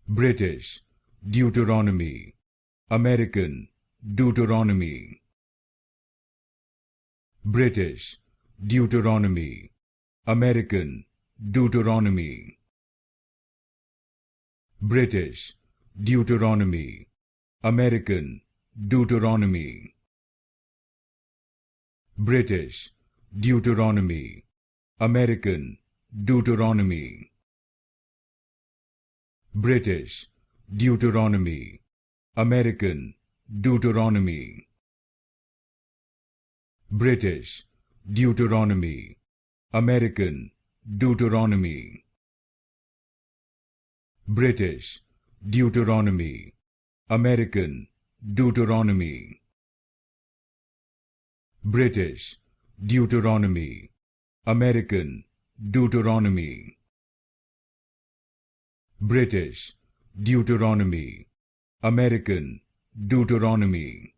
British, Deuteronomy. American, Deuteronomy. British, Deuteronomy. American, Deuteronomy. British, Deuteronomy. American, Deuteronomy. British, Deuteronomy. American, Deuteronomy. British, Deuteronomy. American, Deuteronomy. British, Deuteronomy. American, Deuteronomy. British, Deuteronomy. American, Deuteronomy. British, Deuteronomy. American, Deuteronomy. British, Deuteronomy. American, Deuteronomy.